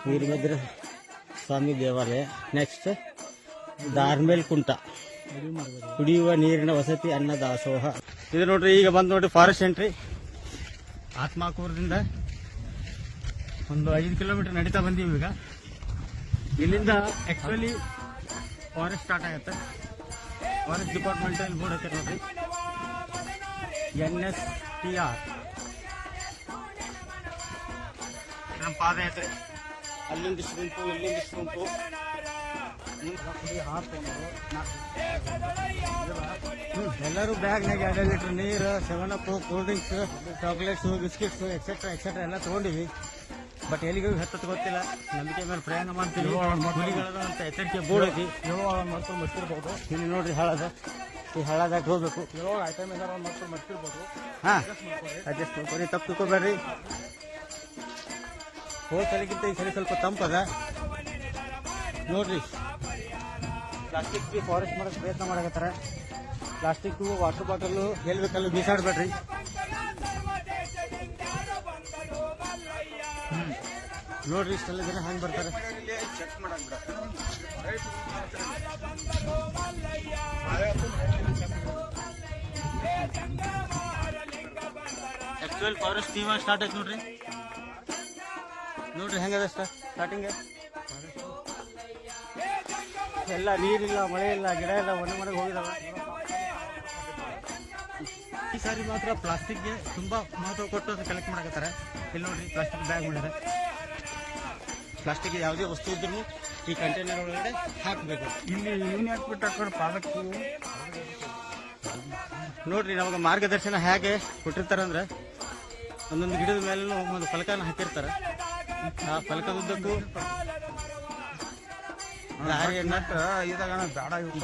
ವೀರಭದ್ರ ಸ್ವಾಮಿ ದೇವಾಲಯ. ನೆಕ್ಸ್ಟ್ ದಾರ್ಮೇಲ್ ಕುಂಟ, ಕುಡಿಯುವ ನೀರಿನ ವಸತಿ ಅನ್ನ ದಾಸೋಹ. ಇದು ನೋಡ್ರಿ, ಈಗ ಬಂದು ನೋಡ್ರಿ ಫಾರೆಸ್ಟ್ ಎಂಟ್ರಿ. ಆತ್ಮಾಕೂರದಿಂದ ಒಂದು 5 ಕಿಲೋಮೀಟರ್ ನಡೀತಾ ಬಂದೀವಿ. ಈಗ ಇಲ್ಲಿಂದ ಆಕ್ಚುಲಿ ಫಾರೆಸ್ಟ್ ಸ್ಟಾರ್ಟ್ ಆಗುತ್ತೆ. ಫಾರೆಸ್ಟ್ ಡಿಪಾರ್ಟ್ಮೆಂಟ್ ಬೋರ್ಡ್ ಹಾಕ್ಯಾರ ನೋಡ್ರಿ, NSTR. ನಮ್ಮ ಪಾದಯಾತ್ರೆ ಅಲ್ಲಿಂದಿಷ್ಟು ಗುಂಪು, ಇಲ್ಲಿಂದಿಷ್ಟು ಗುಂಪು. ಎಲ್ಲರೂ ಬ್ಯಾಗ್ನಾಗ 2 ಲೀಟರ್ ನೀರು, 7 Up, cool drinks, chocolates, biscuits etcetera etcetera ಎಲ್ಲ ತೊಗೊಂಡಿವಿ. ಬಟ್ ಎಲ್ಲಿಗೆ ಹತ್ತತ್ತು ಗೊತ್ತಿಲ್ಲ. ನಂಬಿಕೆ ಮೇಲೆ ಪ್ರಯಾಣ ಮಾಡ್ತೀವಿ. ಹುಲಿಗಳದ ಅಂತ ಎಚ್ಚರಿಕೆ ಬೋರ್ಡ್ ಐತಿ. ಮರ್ತಿರ್ಬೋದು. ಇಲ್ಲಿ ನೋಡ್ರಿ ಹಳದ, ಈ ಹಳದಾಗ ಹೋಗ್ಬೇಕು. ಐಟಮ್ ಮರ್ತಿರ್ಬೋದು. ಹಾಂ, ಅಡ್ಜಸ್ಟ್ ಮಾಡ್ಕೊರಿ, ತಪ್ಪು ತಿಳ್ಕೊಬೇಡ್ರಿ. ಹೋದ ಸಲಿಗಿಂತ ಈ ಸಲ ಸ್ವಲ್ಪ ತಂಪದ ನೋಡ್ರಿ. ಪ್ಲಾಸ್ಟಿಕ್ ಫಾರೆಸ್ಟ್ ಮಾಡೋಕೆ ಪ್ರಯತ್ನ ಮಾಡಕತ್ತಾರ. ಪ್ಲಾಸ್ಟಿಕ್ಕು, ವಾಟರ್ ಬಾಟಲು ಎಲ್ಲಿ ಬೇಕಲ್ಲೂ ಬೀಸಾಡ್ಬೇಡ್ರಿ. ನೋಡ್ರಿ, ಇಷ್ಟೆಲ್ಲ ಜನ ಹಂಗೆ ಬರ್ತಾರೆ. ಆಕ್ಚುಯಲ್ ಫಾರೆಸ್ಟ್ ಇವಾಗ ಸ್ಟಾರ್ಟ್ ಆಯ್ತು ನೋಡ್ರಿ. ನೋಡ್ರಿ ಹೆಂಗದ ಸ್ಟಾರ್ಟಿಂಗ್. ಎಲ್ಲ ನೀರಿಲ್ಲ, ಮಳೆ ಇಲ್ಲ, ಗಿಡ ಇಲ್ಲ, ಮನೆಗೆ ಹೋಗಿದಾವ. ಈ ಸಾರಿ ಮಾತ್ರ ಪ್ಲಾಸ್ಟಿಕ್ಗೆ ತುಂಬಾ ಮಹತ್ವ ಕೊಟ್ಟು ಕಲೆಕ್ಟ್ ಮಾಡಕತ್ತಾರೆ. ಇಲ್ಲಿ ನೋಡ್ರಿ, ಪ್ಲಾಸ್ಟಿಕ್ ಬ್ಯಾಗ್ ಮಾಡಿದ್ದಾರೆ. ಪ್ಲಾಸ್ಟಿಕ್ ಯಾವುದೇ ವಸ್ತು ಇದ್ರೂ ಈ ಕಂಟೈನರ್ ಒಳಗಡೆ ಹಾಕಬೇಕು. ಇಲ್ಲಿ ಇವನ್ ಹಾಕ್ಬಿಟ್ಟು ಹಾಕೊಂಡು ಪಾದಕ್ಕೆ ನೋಡ್ರಿ, ನಮಗೆ ಮಾರ್ಗದರ್ಶನ ಹೇಗೆ ಕೊಟ್ಟಿರ್ತಾರಂದ್ರೆ, ಒಂದೊಂದು ಗಿಡದ ಮೇಲೂ ಒಂದು ಫಲಕನ ಹಾಕಿರ್ತಾರೆ. ಆ ಫಲಕದುದ್ದಕ್ಕೂ ದಾರಿಯನ್ನ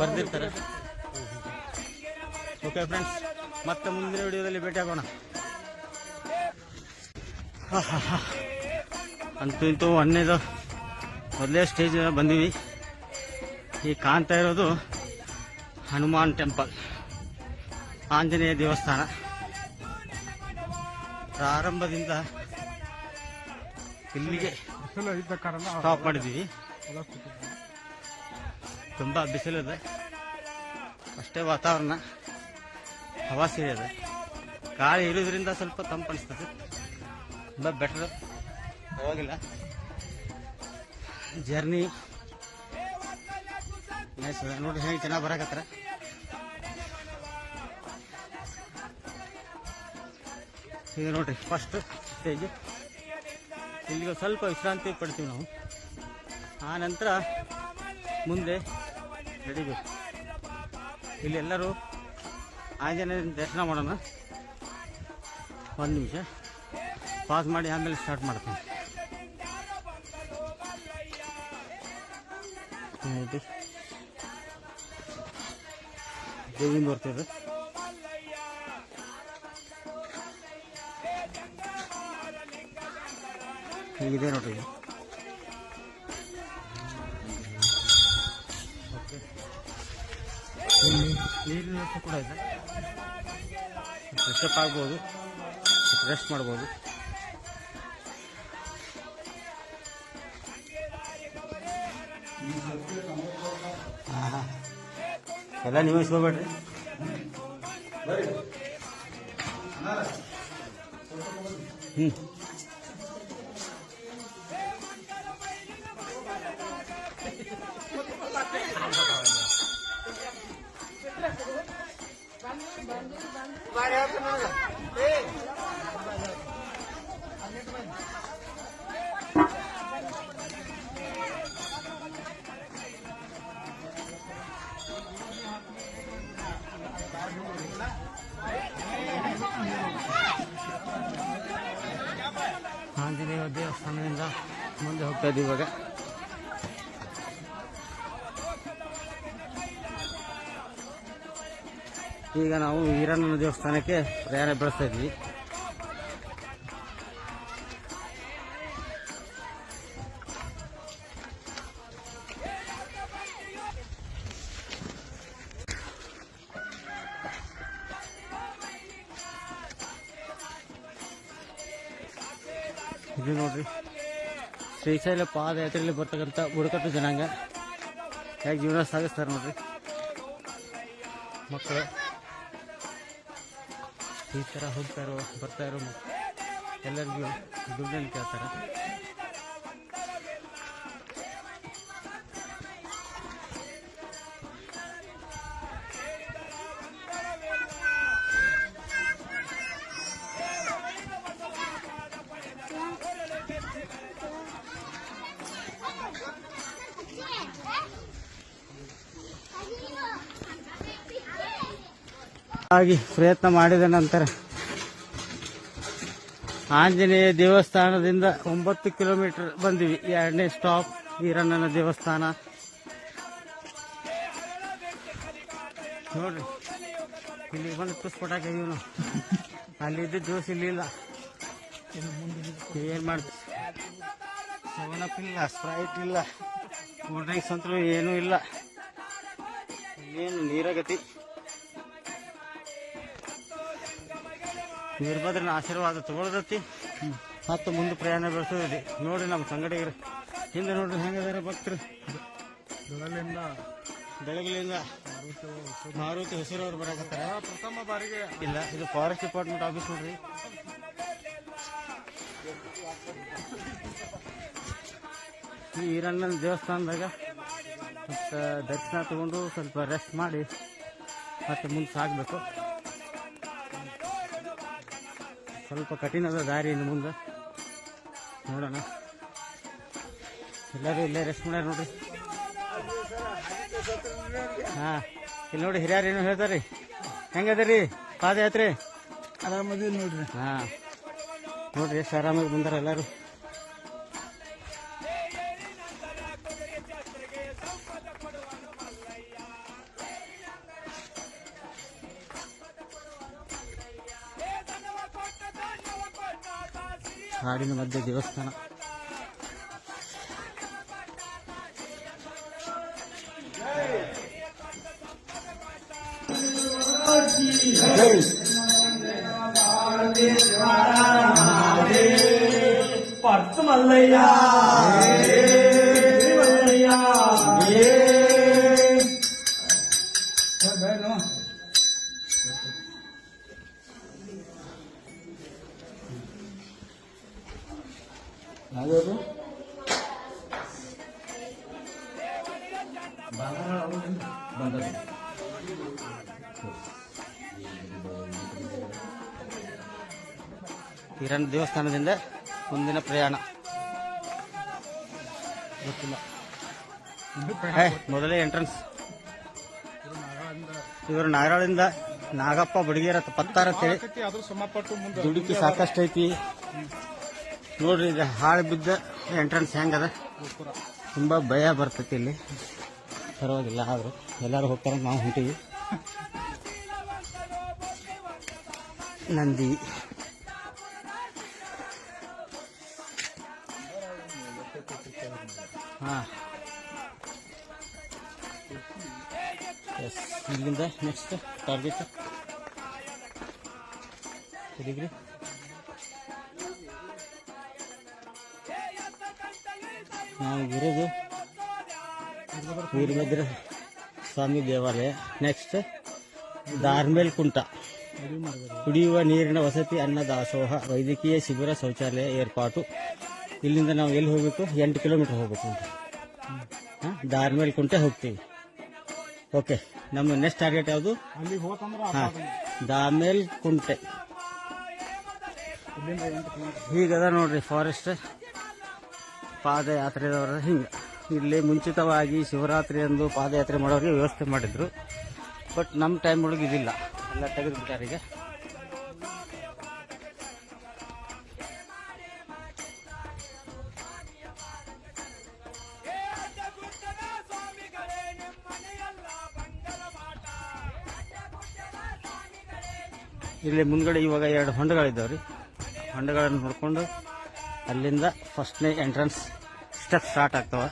ಬರ್ದಿರ್ತಾರೆ. ಓಕೆ ಫ್ರೆಂಡ್ಸ್, ಮತ್ತೆ ಮುಂದಿನ ವಿಡಿಯೋದಲ್ಲಿ ಭೇಟಿ ಆಗೋಣ. ಅಂತೂ ಇಂತೂ ಮೊದಲೇ ಸ್ಟೇಜ್ ಬಂದೀವಿ. ಈ ಕಾಣ್ತಾ ಇರೋದು ಹನುಮಾನ್ ಟೆಂಪಲ್, ಆಂಜನೇಯ ದೇವಸ್ಥಾನ. ಪ್ರಾರಂಭದಿಂದ ಇಲ್ಲಿಗೆ ಸ್ಟಾಪ್ ಮಾಡಿದ್ದೀವಿ. ತುಂಬ ಬಿಸಿಲಿದೆ, ಅಷ್ಟೇ ವಾತಾವರಣ, ಹವಾಸಿ ಇದೆ. ಗಾಳಿ ಇರೋದ್ರಿಂದ ಸ್ವಲ್ಪ ತಂಪು ಅನಿಸ್ತದೆ. ತುಂಬ ಬೆಟರ್, ಹೋಗಿಲ್ಲ. ಜರ್ನಿ ನೈಸ್ ನೋಡ್ರಿ, ಹೆಂಗೆ ಚೆನ್ನಾಗಿ ಬರಕತ್ತಾರ. ಈಗ ನೋಡ್ರಿ ಫಸ್ಟ್ ಸ್ಟೇಜ್. ಇಲ್ಲಿಗೆ ಸ್ವಲ್ಪ ವಿಶ್ರಾಂತಿ ಪಡ್ತೀವಿ ನಾವು. ಆ ನಂತರ ಮುಂದೆ ನಡಿಬೇಕು. ಇಲ್ಲಿ ಎಲ್ಲರೂ ಆಂಜನೇಯ ದರ್ಶನ ಮಾಡೋಣ. 1 ನಿಮಿಷ ಪಾಸ್ ಮಾಡಿ ಆಮೇಲೆ ಸ್ಟಾರ್ಟ್ ಮಾಡ್ತೀನಿ. ದೇವಿಂದ ಬರ್ತಿದ್ರು. ಹೀಗಿದೆ ನೋಡ್ರಿ. ಇಲ್ಲಿ ನೀರಿನ ವ್ಯವಸ್ಥೆ ಕೂಡ ಇದೆ. ಫ್ರೆಶ್ ಅಪ್ ಆಗ್ಬೋದು, ರೆಸ್ಟ್ ಮಾಡ್ಬೋದು. ಎಲ್ಲ ನೀವು ಇಸ್ಕೋಬೇಡ್ರಿ. ಆಂಜನೇಯ ದೇವಸ್ಥಾನದಿಂದ ಮುಂದೆ ಹೋಗ್ತಾ ಇದ್ದೀವಿ ಇವಾಗ. ಈಗ ನಾವು ಈರಣ್ಣನ ದೇವಸ್ಥಾನಕ್ಕೆ ಪ್ರಯಾಣ ಬೆಳೆಸ್ತಾ ಇದ್ವಿ. ಇದು ನೋಡ್ರಿ ಶ್ರೀಶೈಲ ಪಾದಯಾತ್ರೆಯಲ್ಲಿ ಬರ್ತಕ್ಕಂಥ ಬುಡಕಟ್ಟು ಜನಾಂಗ ಹೇಗೆ ಜೀವನ ಸಾಗಿಸ್ತಾರೆ ನೋಡ್ರಿ. ಮಕ್ಕಳು ಈ ಥರ ಬರ್ತಾ ಇರೋ ಎಲ್ಲರಿಗೂ ದುಡ್ಡನ್ನು ಕೇಳ್ತಾರೆ. ಆಗಿ ಪ್ರಯತ್ನ ಮಾಡಿದ ನಂತರ ಆಂಜನೇಯ ದೇವಸ್ಥಾನದಿಂದ 9 ಕಿಲೋಮೀಟರ್ ಬಂದಿವಿ. 2ನೇ ಸ್ಟಾಪ್ ಈರಣ್ಣನ ದೇವಸ್ಥಾನ ನೋಡ್ರಿ. ಇಲ್ಲಿ ಬಂದು ಪುಷ್ಪಟಾಕ ಇವನು ಅಲ್ಲಿದ್ದ ಜ್ಯೂಸ್ ಇಲ್ಲಿಲ್ಲ. ಏನ್ ಮಾಡ್ತೀವಿ, 7 ಅಪ್ ಇಲ್ಲ, ಸ್ಪ್ರೈಟ್ ಇಲ್ಲ, ಕೂಲ್ ಡ್ರಿಂಕ್ಸ್ ಅಂತೂ ಏನೂ ಇಲ್ಲ. ಏನು ನೀರಾಗತಿ. ವೀರಭದ್ರನ ಆಶೀರ್ವಾದ ತಗೊಳ್ದತಿ ಮತ್ತು ಮುಂದೆ ಪ್ರಯಾಣ ಬೆಳೆಸೋದಿದೆ. ನೋಡ್ರಿ ನಮ್ಮ ಸಂಗಡಿಗರು ಹಿಂದೆ ನೋಡ್ರಿ ಹೆಂಗಿದಾರೆ ಭಕ್ತರು. ಬೆಳಗಲಿಂದ ಮಾರುತಿ ಹೊಸೂರವ್ರು ಬರಕತ್ತಾರ. ಪ್ರಥಮ ಬಾರಿಗೆ ಇಲ್ಲ, ಇದು ಫಾರೆಸ್ಟ್ ಡಿಪಾರ್ಟ್ಮೆಂಟ್ ಆಫೀಸ್ ನೋಡ್ರಿ. ಈ ಈರಣ್ಣನ ದೇವಸ್ಥಾನದಾಗ ಮತ್ತು ದರ್ಶನ ತಗೊಂಡು ಸ್ವಲ್ಪ ರೆಸ್ಟ್ ಮಾಡಿ ಮತ್ತೆ ಮುಂದೆ ಸಾಗಬೇಕು. ಸ್ವಲ್ಪ ಕಠಿಣದ ದಾರಿ ಇನ್ನು ಮುಂದೆ ನೋಡೋಣ. ಎಲ್ಲರೂ ಇಲ್ಲೇ ರೆಸ್ಟ್ ಮಾಡ್ಯಾರ ನೋಡ್ರಿ. ಹಾಂ, ಇಲ್ಲಿ ನೋಡಿ ಹಿರಿಯರು ಏನೋ ಹೇಳ್ತಾರ್ರಿ. ಹೆಂಗದ್ರಿ ಪಾದಯಾತ್ರೆ? ಆರಾಮದಿ ನೋಡ್ರಿ. ಹಾಂ ನೋಡ್ರಿ ಎಷ್ಟು ಆರಾಮಾಗಿ ಬಂದಾರ ಎಲ್ಲರೂ. ಕಾಡಿನ ಮಧ್ಯೆ ದೇವಸ್ಥಾನ. ಪರ್ತು ಮಲ್ಲಯ್ಯ ಯಾವ್ದು ಈರಣ್ಣ ದೇವಸ್ಥಾನದಿಂದ ಮುಂದಿನ ಪ್ರಯಾಣ ಗೊತ್ತಿಲ್ಲ. ಮೊದಲೇ ಎಂಟ್ರೆನ್ಸ್. ಇವರು ನಾಗರಾಳಿಂದ ನಾಗಪ್ಪ ಬಡಿಗೇರ ಪತ್ತಾರ ದುಡುಕಿ ಸಾಕಷ್ಟು ಐತಿ ನೋಡ್ರಿ. ಇದು ಹಾಳು ಬಿದ್ದ ಎಂಟ್ರೆನ್ಸ್ ಹೆಂಗದ, ತುಂಬ ಭಯ ಬರ್ತೈತಿ ಇಲ್ಲಿ. ಪರವಾಗಿಲ್ಲ, ಆದರೂ ಎಲ್ಲರೂ ಹೋಗ್ತಾರೆ, ನಾವು ಹೊಂಟೀವಿ. ನಂದಿ ಹಾಂ ಎಸ್. ಇಲ್ಲಿಂದ ನೆಕ್ಸ್ಟ್ ಟಾರ್ಗೆಟ್ ಹುಡುಗ್ರಿ. ನಾವು ಇರೋದು ವೀರಭದ್ರ ಸ್ವಾಮಿ ದೇವಾಲಯ. ನೆಕ್ಸ್ಟ್ ದಾರ್ಮೇಲ್ ಕುಂಟ, ಕುಡಿಯುವ ನೀರಿನ ವಸತಿ, ಅನ್ನ ದಾಸೋಹ, ವೈದ್ಯಕೀಯ ಶಿಬಿರ, ಶೌಚಾಲಯ ಏರ್ಪಾಟು. ಇಲ್ಲಿಂದ ನಾವು ಎಲ್ಲಿ ಹೋಗ್ಬೇಕು? 8 ಕಿಲೋಮೀಟರ್ ಹೋಗ್ಬೇಕು. ದಾರ್ಮೇಲ್ ಕುಂಟೆ ಹೋಗ್ತೀವಿ. ಓಕೆ, ನಮ್ಮ ನೆಕ್ಸ್ಟ್ ಟಾರ್ಗೆಟ್ ಯಾವುದು? ಹಾಂ, ದಾರ್ಮೇಲ್ ಕುಂಟೆ. ಹೀಗದ ನೋಡ್ರಿ ಫಾರೆಸ್ಟ್ ಪಾದಯಾತ್ರೆದವರ. ಹಿಂಗೆ ಇಲ್ಲಿ ಮುಂಚಿತವಾಗಿ ಶಿವರಾತ್ರಿ ಎಂದು ಪಾದಯಾತ್ರೆ ಮಾಡೋರಿಗೆ ವ್ಯವಸ್ಥೆ ಮಾಡಿದ್ರು. ಬಟ್ ನಮ್ಮ ಟೈಮ್ ಒಳಗೆ ಇದಿಲ್ಲ, ಎಲ್ಲ ತೆಗೆದುಬಿಟ್ಟಾರ ಈಗ. ಇಲ್ಲಿ ಮುಂದ್ಗಡೆ ಇವಾಗ 2 ಹೊಂಡಗಳಿದ್ದಾವೆ ರೀ. ಹೊಂಡಗಳನ್ನು ನೋಡಿಕೊಂಡು ಅಲ್ಲಿಂದ ಫಸ್ಟ್ನೇ ಎಂಟ್ರೆನ್ಸ್ ಸ್ಟೆಪ್ ಸ್ಟಾರ್ಟ್ ಆಗ್ತವೆ.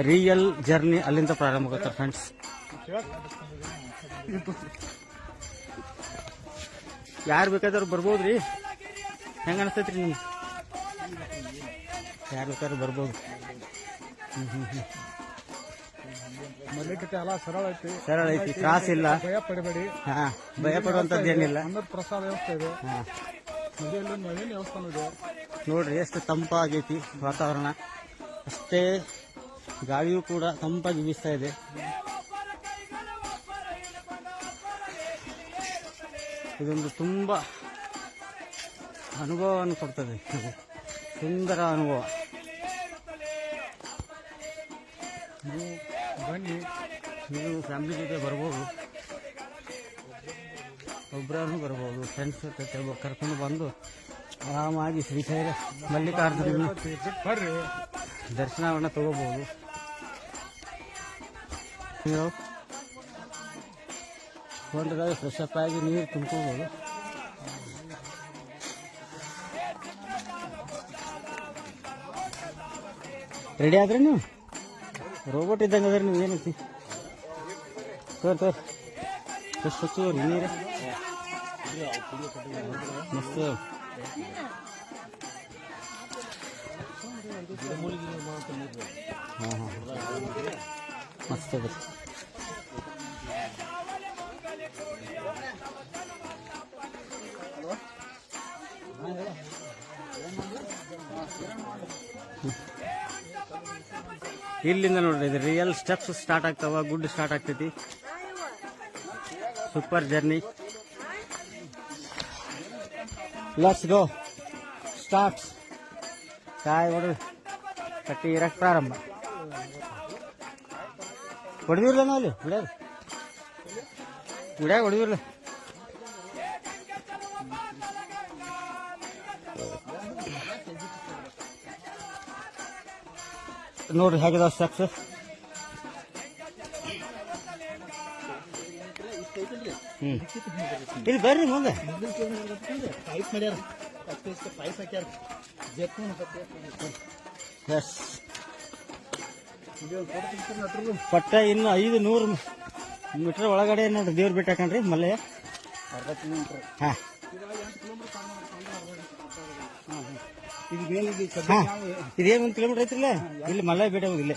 ರಿಯಲ್ ಜರ್ನಿ ಅಲ್ಲಿಂದ ಪ್ರಾರಂಭ ಆಗುತ್ತೆ ಫ್ರೆಂಡ್ಸ್. ಯಾರು ಬೇಕಾದ್ರೂ ಬರ್ಬೋದು ರೀ. ಹೆಂಗೆ ಅನಿಸ್ತೈತಿ ರೀ ನಿಮ್ಗೆ? ಯಾರು ಬೇಕಾದ್ರೂ ಬರ್ಬೋದು. ಮಲ್ಲಿಕಟ್ಟೆ ಎಲ್ಲ ಸರಳ ಐತಿ, ಸರಳ ಐತಿ, ತ್ರಾಸ ಇಲ್ಲ. ಭಯ ಪಡಬೇಡಿ. ಹಾ, ಭಯ ಪಡುವಂಥದ್ದೇನಿಲ್ಲ. ಅನ್ನದ ಪ್ರಸಾದ ವ್ಯವಸ್ಥೆ ಇದೆ. ಹಾ, ನದಿಯಲ್ಲಿ ನವೀನ ದೇವಸ್ಥಾನ ಇದೆ. ನೋಡ್ರಿ ಎಷ್ಟು ತಂಪಾಗೈತಿ ವಾತಾವರಣ. ಅಷ್ಟೇ ಗಾಳಿಯೂ ಕೂಡ ತಂಪಾಗಿ ಬೀಸ್ತಾ ಇದೆ. ಇದೊಂದು ತುಂಬ ಅನುಭವವನ್ನು ಕೊಡ್ತದೆ. ಸುಂದರ ಅನುಭವ. ನೀವು ಬನ್ನಿ, ನೀವು ಫ್ಯಾಮಿಲಿ ಜೊತೆ ಬರ್ಬೋದು, ಒಬ್ಬರನ್ನು ಬರ್ಬೋದು, ಫ್ರೆಂಡ್ಸ್ ಜೊತೆ ಕರ್ಕೊಂಡು ಬಂದು ಆರಾಮಾಗಿ ಶ್ರೀಶೈಲ ಮಲ್ಲಿಕಾರ್ಜುನ ಬರ್ರಿ, ದರ್ಶನವನ್ನು ತಗೋಬಹುದು. ನೀವು ಹೊಂಡದಾಗ ಫ್ರೆಶ್ ಅಪ್ ಆಗಿ ನೀರು ತುಂಬ್ಕೋಬೋದು. ರೆಡಿ ಆದ್ರೆ ನೀವು ರೋಬೋಟ್ ಇದ್ದಂಗೆ ಅದ್ರಿ. ನೀವು ಏನೈತಿ ತೋರಿ ಎಷ್ಟು ಸ್ವಚ್ಛವ್ರಿ ನೀರು, ಮಸ್ತ್. ಹಾಂ ಹಾಂ, ಮಸ್ತ್ ಅದ. ಇಲ್ಲಿಂದ ನೋಡ್ರಿ ಇದು ರಿಯಲ್ ಸ್ಟೆಪ್ಸ್ ಸ್ಟಾರ್ಟ್ ಆಗ್ತಾವ, ಗುಡ್ ಸ್ಟಾರ್ಟ್ ಆಗ್ತೈತಿ. Super journey. Let's go, start. ಕಾಯಿ ಹೊಡೆದು ಕಟ್ಟಿ ಇರಕ್ಕೆ ಪ್ರಾರಂಭ. ಹೊಡೆದಿರ್ಲ ನಾವಲ್ಲಿ ಗುಡ್ಯಾಗ ಹೊಡೆದಿರ್ಲ. ನೋಡ್ರಿ ಹೇಗಿದಾವ ಸ್ಟೆಪ್ಸ್. ಇಲ್ಲಿ ಬರ್ರಿ ಮುಂದೆ. ಎಸ್, ಪಟ್ಟ ಇನ್ನು 500 ಮೀಟರ್ ಒಳಗಡೆ ನೋಡ್ರಿ ದೇವ್ರ ಬೆಟ್ಟ ಹಾಕಣ್ರಿ ಮಲ್ಲಯ್ಯ. ಹಾಂ, ಇದೇನು 1 ಕಿಲೋಮೀಟರ್ ಐತ್ರಲ್ಲ, ಇಲ್ಲಿ ಮಲ್ಲಯ್ಯ ಬೆಟ್ಟ ಹೋಗಿಲ್ಲ.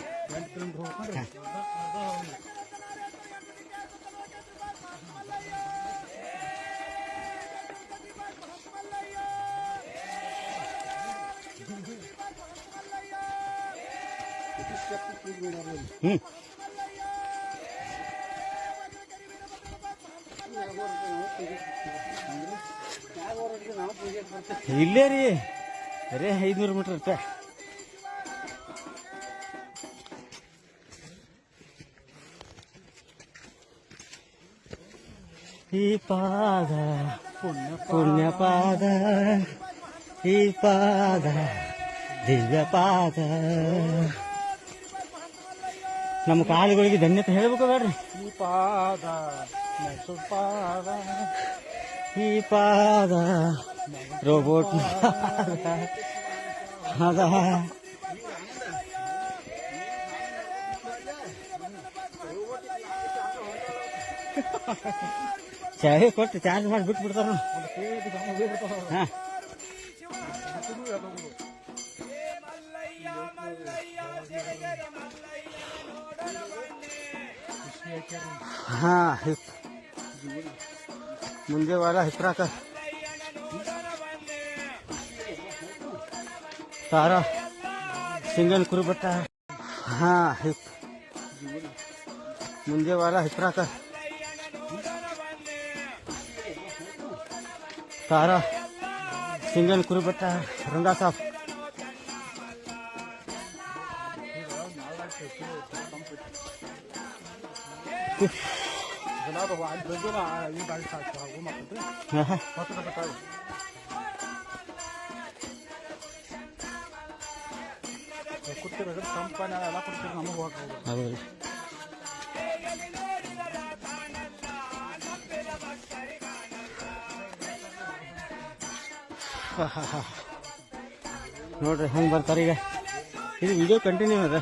ಇಲ್ಲೇ ರೀ, ಅರೇ 500 ಮೀಟರ್ ಇರ್ತ. ಈ ಪಾದ ಪುಣ್ಯ ಪಾದ, ಈ ಪಾದ ದಿವ್ಯ ಪಾದ. ನಮ್ಮ ಕಾಲುಗಳಿಗೆ ಧನ್ಯತೆ ಹೇಳ್ಬೇಕು ಬೇಡ್ರಿ. ಈ ಪಾದ ಪಾದ, ಈ ಪಾದ ರೋಬೋಟ್ ಅದ. ಚಾಯ್ ಕೊಟ್ಟು ಚಾರ್ಜ್ ಮಾಡಿ ಬಿಟ್ಬಿಡ್ತಾರ. ಹಾಂ, ಹಾಂ, ಮುಂದೆ ವಾರ ಹಿಪ್ರಾಕ ತಾರಾ ಸಿಂಗಲ್ ಕುರುಬಟ್ಟ. ಹಾಂ, ಮುಂದೆ ವಾರ ಹಿಪ್ರಾಕ ತಾರಾ ಸಿಂಗಲ್ ಕುರುಬಟ್ಟ ರಂगा साहब. ಕೊಡ್ತಿರೋದು ಕಂಪನಿ ಎಲ್ಲ ಕೊಡ್ತೀರಿ, ನಮಗೆ ಹೋಗ್ಬೋದು. ಹೌದು. ನೋಡ್ರಿ ಹೆಂಗೆ ಬರ್ತಾರೆ ಈಗ. ಇದು ವಿಡಿಯೋ ಕಂಟಿನ್ಯೂ ಅದ.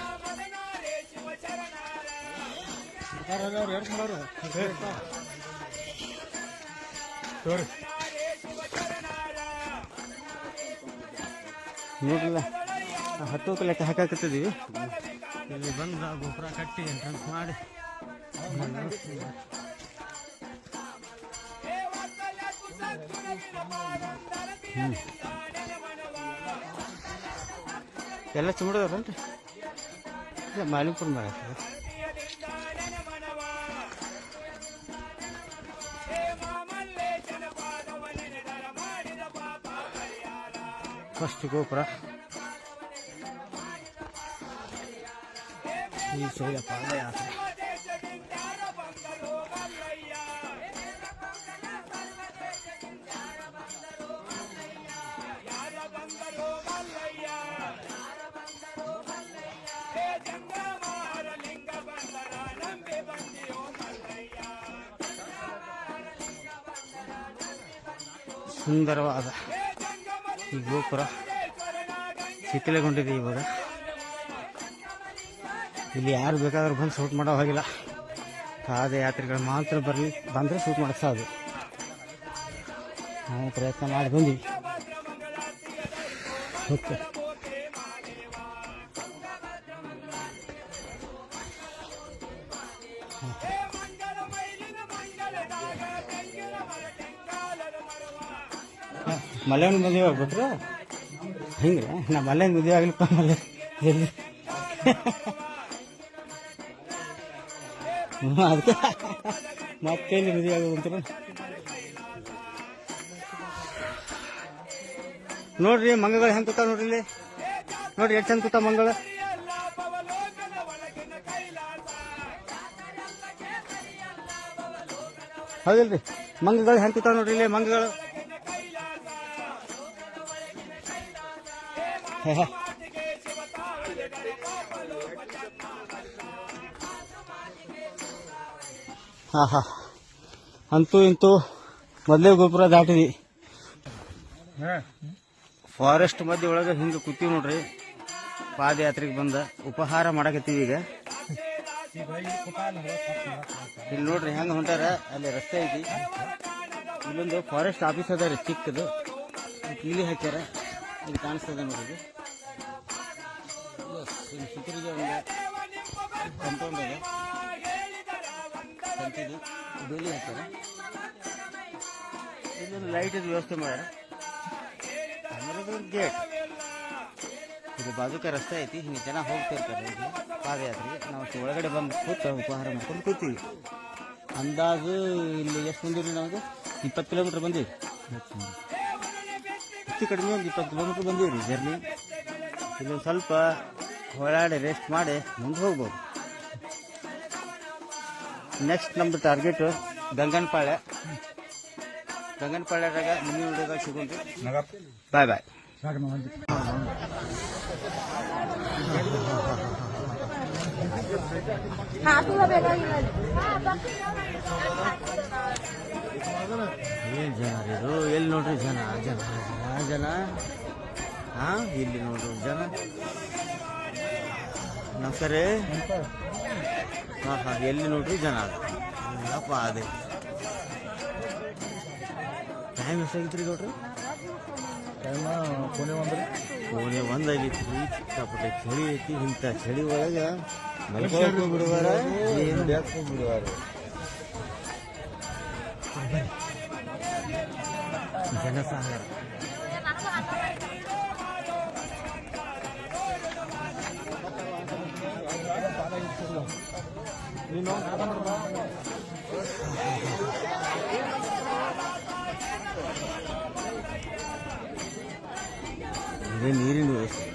ನೋಡ್ರಲ್ಲ ಹತ್ತೋಕೆ ಲೆಕ್ಕ ಹಾಕಾಕತ್ತಿದ್ದೀವಿ. ಇಲ್ಲಿ ಬಂದು ಗೊಬ್ಬರ ಕಟ್ಟಿ ಎಂಟ್ರೆನ್ಸ್ ಮಾಡಿ ಎಲ್ಲ ಚುಮಡದವ್ರನ್ರಿ ಮಾಲಿಂಪುರ ಮೇಲೆ ಫಸ್ಟ್ ಗೋಪುರ ಈ ಸೈಡ ಪಾದಯಾತ್ರೆ. ಸುಂದರವಾದ ಈ ಗೋಪುರ ಶಿಥಿಲಗೊಂಡಿದೆ ಇವಾಗ. ಇಲ್ಲಿ ಯಾರು ಬೇಕಾದ್ರೂ ಬಂದು ಶೂಟ್ ಮಾಡೋ ಹೋಗಿಲ್ಲ. ಪಾದಯಾತ್ರಿಗಳು ಮಾತ್ರ ಬಂದರೆ ಶೂಟ್ ಮಾಡೋಕ್ಕೆ ಸಾಧ್ಯ. ನಾವು ಪ್ರಯತ್ನ ಮಾಡಿ ಬಂದ್ವಿ. ಓಕೆ, ಮಲ್ಯಾಣ ಮದುವೆ ಆಗ್ಬಿಟ್ರೆ ಹಿಂಗೆ ನಾ ಮಲ್ಯಾಣ ಮದುವೆ ಆಗ್ಲಿಪ್ಪ ಮಲ್ಯ ಎಲ್ಲಿ ಅದಕ್ಕೆ ಮತ್ತೆ ಇಲ್ಲಿ ಮದುವೆ ಆಗೋದಂತೀರ ನೋಡ್ರಿ. ಮಂಗಗಳು ಹೆಂಗೆ ಕೂತಾವ ನೋಡ್ರಿ ಇಲ್ಲಿ. ನೋಡ್ರಿ ಎಷ್ಟು ಚಂದ ಕೂತಾವ ಮಂಗಳ. ಹೌದಿಲ್ರಿ, ಮಂಗಗಳು ಹೆಂಗೆ ಕೂತಾವ ನೋಡ್ರಿ ಇಲ್ಲಿ ಮಂಗಗಳು. ಹಾ ಹಾ, ಅಂತೂ ಇಂತೂ ಮೊದಲೇ ಗೋಪುರ ದಾಟಿದ್ವಿ. ಫಾರೆಸ್ಟ್ ಮಧ್ಯೆ ಒಳಗೆ ಹಿಂಗೆ ಕೂತೀವಿ ನೋಡ್ರಿ. ಪಾದಯಾತ್ರೆಗೆ ಬಂದ ಉಪಹಾರ ಮಾಡಕತ್ತೀವಿ ಈಗ. ಇಲ್ಲಿ ನೋಡ್ರಿ ಹೆಂಗೆ ಹೊಂಟಾರ. ಅಲ್ಲಿ ರಸ್ತೆ ಐತಿ. ಇಲ್ಲೊಂದು ಫಾರೆಸ್ಟ್ ಆಫೀಸ್ ಅದ ರೀ ಚಿಕ್ಕದು. ಕೀಲಿ ಹಾಕ್ಯಾರ. ಇಲ್ಲಿ ಕಾಣಿಸ್ತದೆ ನೋಡ್ರಿ. ಇಲ್ಲಿ ಸುತ್ತರಿಗೆ ಒಂದು ಕಂಪೌಂಡ್ ಅದ. ಕಂತಿದು ಬೇಲಿ ಹಾಕ್ಯಾರ. ಇಲ್ಲೊಂದು ಲೈಟದ ವ್ಯವಸ್ಥೆ ಮಾಡ್ಯಾರ. ಆಮೇಲೆ ಗೇಟ್. ಇದು ಬಾಜುಕ ರಸ್ತೆ ಐತಿ. ಹಿಂಗೆ ಜನ ಹೋಗ್ತಿರ್ತಾರೆ ಇಲ್ಲಿ ಪಾದಯಾತ್ರೆಗೆ. ನಾವು ಒಳಗಡೆ ಬಂದು ಕೂತು ಉಪಹಾರ ಮಾಡ್ಕೊಂಡು ಕೂತೀವಿ. ಅಂದಾಜು ಇಲ್ಲಿ ಎಷ್ಟು ಬಂದಿರಿ? ನಮಗೆ 20 ಕಿಲೋಮೀಟ್ರ್ ಬಂದೀವಿ. ಹೆಚ್ಚು ಕಡಿಮೆ ಒಂದು 20 ಕಿಲೋಮೀಟ್ರ್ ಬಂದೀವಿ ರೀ ಜರ್ನಿ. ಇಲ್ಲೊಂದು ಸ್ವಲ್ಪ ಹೊಳಾಡಿ ರೆಸ್ಟ್ ಮಾಡಿ ಮುಂದೆ ಹೋಗ್ಬೋದು. ನೆಕ್ಸ್ಟ್ ನಮ್ಮದು ಟಾರ್ಗೆಟ್ ಗಂಗನಪಾಳ್ಯ. ಗಂಗನಪಾಳ್ಯದಾಗ ಮುಂದಿನ ವಿಡಿಯೋದಾಗ ಸಿಗೋದು. ಬಾಯ್ ಬಾಯ್. ಏನ್ ಜನ ರೀ ಇದು. ಎಲ್ಲಿ ನೋಡ್ರಿ ಜನ ಜನ ಜನ ಜನ. ಹಾ, ಇಲ್ಲಿ ನೋಡ್ರಿ ಜನ. ನಮಸ್ಕಾರ. ಹಾ ಹಾ, ಎಲ್ಲಿ ನೋಡ್ರಿ ಜನ ಅಪ್ಪ. ಅದೇ ಟೈಮ್ ಎಷ್ಟಾಗಿತ್ತು ನೋಡ್ರಿ? ಪೋನೆ ಒಂದಾಗಿತ್ತು. ಸಿಕ್ಕಾಪಟ್ಟೆ ಚಳಿ ಐತಿ. ಇಂಥ ಚಳಿ ಒಳಗೆ ಮಲ್ಕೊಂಡು ಬಿಡುವಾರ ಏನು ಬಿಡುವಾರ. ಜನಸಾಗರ. ಇದೇ ನೀರಿನ ವ್ಯವಸ್ಥೆ.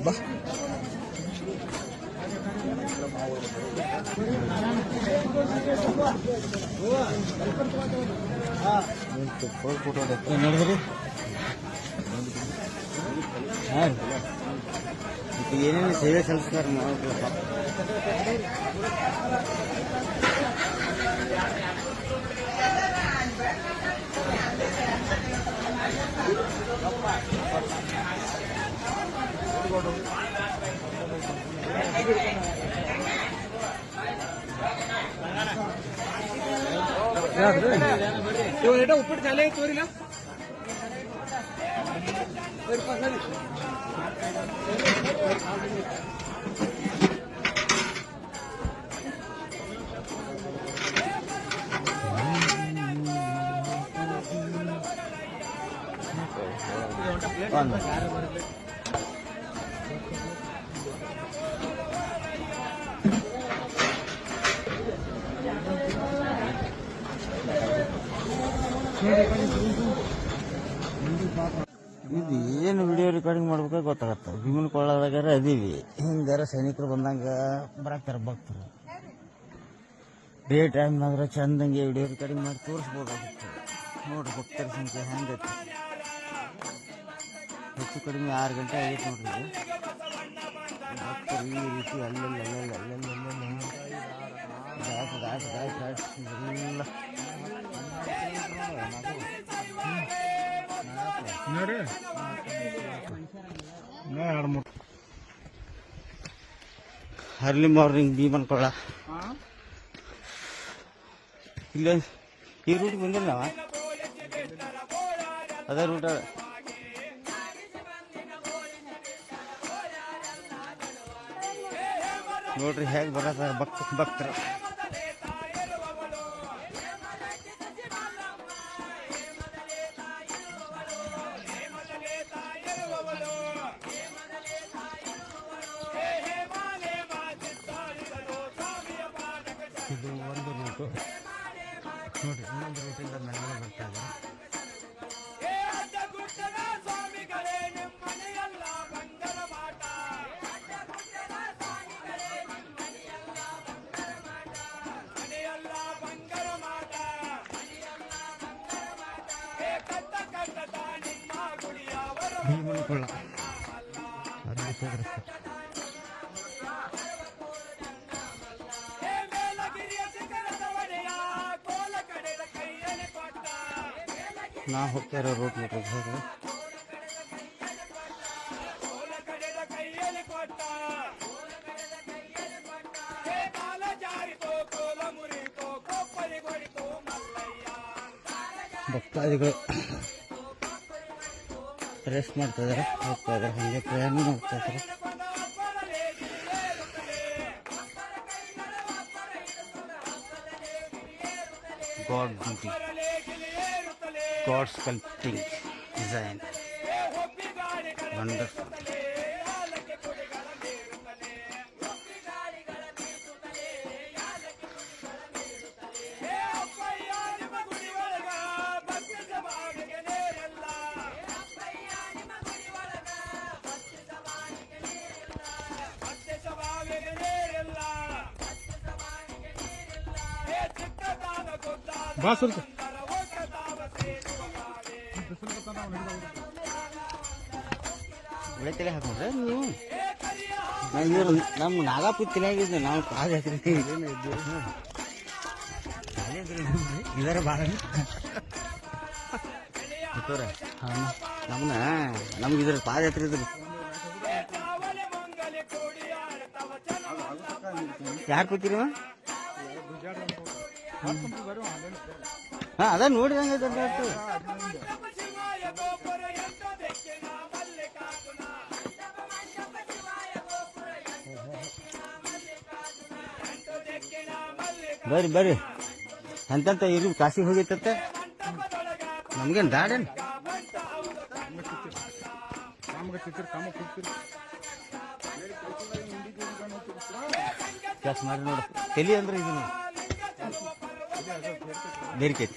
ಬಾ ನೋಡಿದ್ರಿ. ಹಾಂ, ಏನೇನು ಸೇವೆ ಸಲ್ಲಿಸ್ತಾರೆ ನೋಡ್ರಪ್ಪ. ಉಪ್ಪಿಟ್ಟು ಚಾಲೆ ತೋರಿಲ್ಲ ಇದು ಏನು ವಿಡಿಯೋ ರೆಕಾರ್ಡಿಂಗ್ ಮಾಡ್ಬೇಕಾಗ ಗೊತ್ತಾಗತ್ತ ಭೀಮನ ಕೊಳ್ಳದಾಗಾರ ಅದೀವಿ ಹಿಂಗಾರ ಸೈನಿಕರು ಬಂದಂಗ ಬರಾಕ್ತಾರ ಭಕ್ತರು ಡೇ ಟೈಮ್ನಾಗ್ರ ಚಂದಂಗೆ ವಿಡಿಯೋ ರೆಕಾರ್ಡಿಂಗ್ ಮಾಡಿ ತೋರಿಸ್ಬೋದಾಗಿತ್ತು ನೋಡ್ರಿ ಭಕ್ತರ ಸಂಖ್ಯೆ ಹೆಂಗೈತಿ ಹೆಚ್ಚು ಕಡಿಮೆ 6 ಗಂಟೆ ಆಗೈತೆ ನೋಡ್ರಿ ಇದು ಭಕ್ತರು ಈ ರೀತಿ ಅಲ್ಲೆಲ್ಲ ಎಲ್ಲ ಅರ್ಲಿ ಮಾರ್ನಿಂಗ್ ಭೀಮನ್ ಕೊಳ್ಳ ಇಲ್ಲ ಈ ರೂಟ್ ಬಂದಿಲ್ಲ ನಾವ ಅದೇ ರೂಟ್ ನೋಡ್ರಿ ಹೇಗೆ ಬರತ್ತ ಭಕ್ತರು ಇದು ಒಂದು ರೂಟು ನೋಡ್ರಿ ಇನ್ನೊಂದು ರೂಟಿಂದ ಮೆಲ್ಲಗೆ ಬರ್ತಾ ಇದ್ದಾರೆ ಭೀಮನ ಕೊಳ್ಳ ಅದ್ಭುತ ನಾ ಹೋಗ್ತಾ ಇರೋ ರೂಟ್ ನೋಡ್ರಿ ಹೇಗೆ ಭಕ್ತಾದಿಗಳು ರೆಸ್ಟ್ ಮಾಡ್ತಾ ಇದಾರೆ ಹೋಗ್ತಾ ಇದಾರೆ ಹಂಗೆ ಪ್ರಯಾಣ ಮಾಡ್ತಾ ಇದ್ದಾರೆ God beauty, God sculpting design, wonderful. ಬಾ ಸ್ವಲ್ಪ ಬೆಳತಲೆ ಹಾಕೊಂಡ್ರೆ ನೀವು ನಮ್ಮ ನಾಗಾಪುರ ತಿನ್ನಾಗಿದ್ದೆ ನಾವು ಕಾಜ್ ಹಾಕಿರ್ತೀವಿ ಇದರ ಭಾಳ ನಮ್ಗೆ ಇದ್ರ ಪಾದಯಾತ್ರೆ ಇದ್ರಿ ಯಾರು ಕೂತೀರಿ ಹಾ ಅದ ನೋಡಿದಂಗೆ ಬರ್ರಿ ಬರ್ರಿ ಅಂತಂತ ಇರು ಕಾಶಿಗೆ ಹೋಗಿತ್ತ ನಮ್ಗೇನು ದಾಡೇನು ಕೆಲಸ ಮಾಡಿ ನೋಡು ತಲಿ ಅಂದ್ರೆ ಇದು ನೋಡಿ ಬೇರಿಕೈತಿ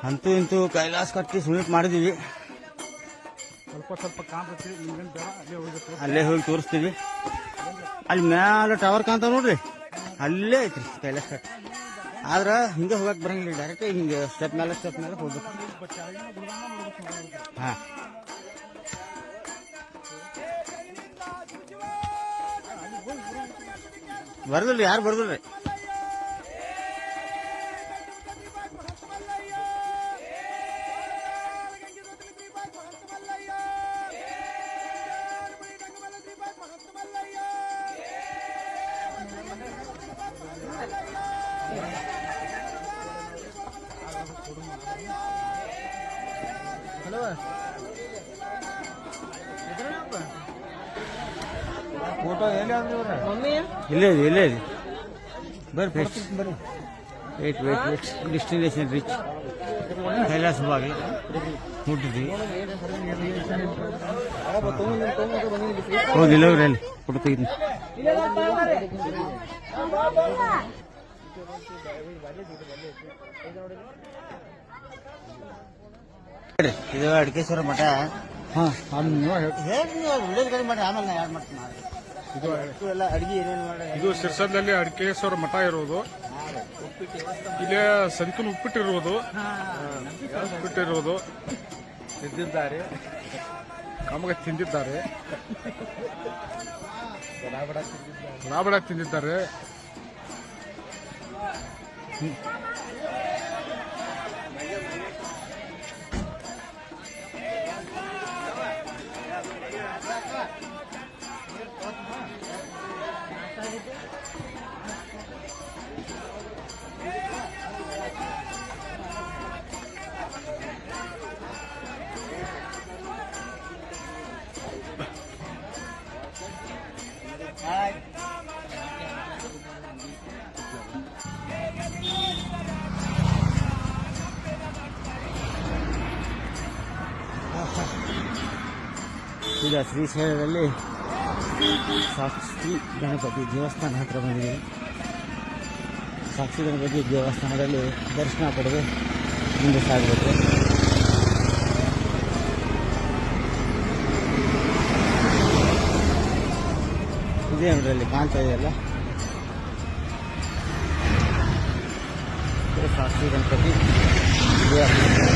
ಅಂತೂ ಇಂತೂ ಕೈಲಾಸ ಕಟ್ಟಿ ಸುಳಿಟ್ ಮಾಡಿದೀವಿ ಸ್ವಲ್ಪ ಅಲ್ಲೇ ಹೋಗಿ ತೋರಿಸ್ತೀವಿ ಅಲ್ಲಿ ಮ್ಯಾಲ ಟವರ್ ಕಾಂತ ನೋಡ್ರಿ ಅಲ್ಲೇ ಐತ್ರಿ ಕೈಲಾಸ ಕಟ್ಟಿ ಆದ್ರ ಹಿಂಗೆ ಹೋಗಕ್ ಬರಂಗಿಲ್ಲ ಡೈರೆಕ್ಟ್ ಹಿಂಗೆ ಸ್ಟೆಪ್ ಮೇಲೆ ಹೋಗ್ಬೇಕು ಹಾ ಬರ್ದಲ್ರಿ ಯಾರು ಬರ್ದಲ್ರಿ ಫೋಟೋ ಎಲ್ಲಿ ಅಂದ್ರೆ ಇಲ್ಲೇ ಇದೆ ಇಲ್ಲೇ ಇದೆ ಬರ್ರಿ ಫೆಸ್ಟ್ wait wait wait destination reach Kailasa ಬಾಗಿಲು ಮುಟ್ಟಿದ್ವಿ ಹೋಗಿಲ್ಲ ಅವ್ರಿ ಅಲ್ಲಿ ಫೋಟೋ ತೆಗಿದ್ನಿ ಇದು ಅಡಿಕೇಶ್ವರ ಮಠ. ಹಾಂ ಅದು ನೀವು ಹೇಳಿ. ಹೇಳಿ ನೀವು ವಿಡಿಯೋ ಕಡೆ ಮಾಡಿ ಆಮೇಲೆ ನಾ ಯಾರು ಮಾಡ್ತೀನಿ ಇದು ಎಲ್ಲ ಅಡಿಗೆ ಏನೇನು ಮಾಡಿ ಇದು ಸಿರ್ಸದಲ್ಲಿ ಅಡಿಕೇಶ್ವರ ಮಠ ಇರುವುದು. ಇಲ್ಲೇ ಸಂಕಲ್ ಉಪ್ಪಿಟ್ಟಿರುವುದು ತಿಂದಿದ್ದಾರೆ, ಕಾಮಗ ತಿಂದಿದ್ದಾರೆ, ರಾಬಡ ತಿಂದಿದ್ದಾರೆ. ಈಗ ಶ್ರೀಶೈಲದಲ್ಲಿ ಸಾಕ್ಷಿ ಗಣಪತಿ ದೇವಸ್ಥಾನ ಹತ್ರ ಬಂದಿದ್ದೀವಿ. ಸಾಕ್ಷಿ ಗಣಪತಿ ದೇವಸ್ಥಾನದಲ್ಲಿ ದರ್ಶನ ಪಡೆದು ಮುಂದೆ ಸಾಗಬೇಕು. ಇದೇ ನೋಡ್ರಲ್ಲಿ ಕಾಣ್ತಾ ಇದೆಯಲ್ಲ, ಸಾಕ್ಷಿ ಗಣಪತಿ ದೇವಸ್ಥಾನ.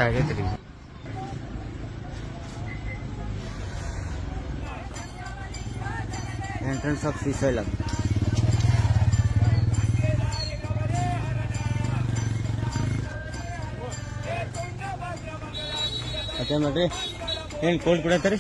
ಆಗೈತ್ರಿ ಎಂಟ್ರೆನ್ಸ್ ಆಫ್ ಶ್ರೀಶೈಲಂ. ಮತ್ತೆ ನೋಡ್ರಿ ಏನು ಕೋಲ್ಡ್ ಕೊಡತ್ತಾರೆ.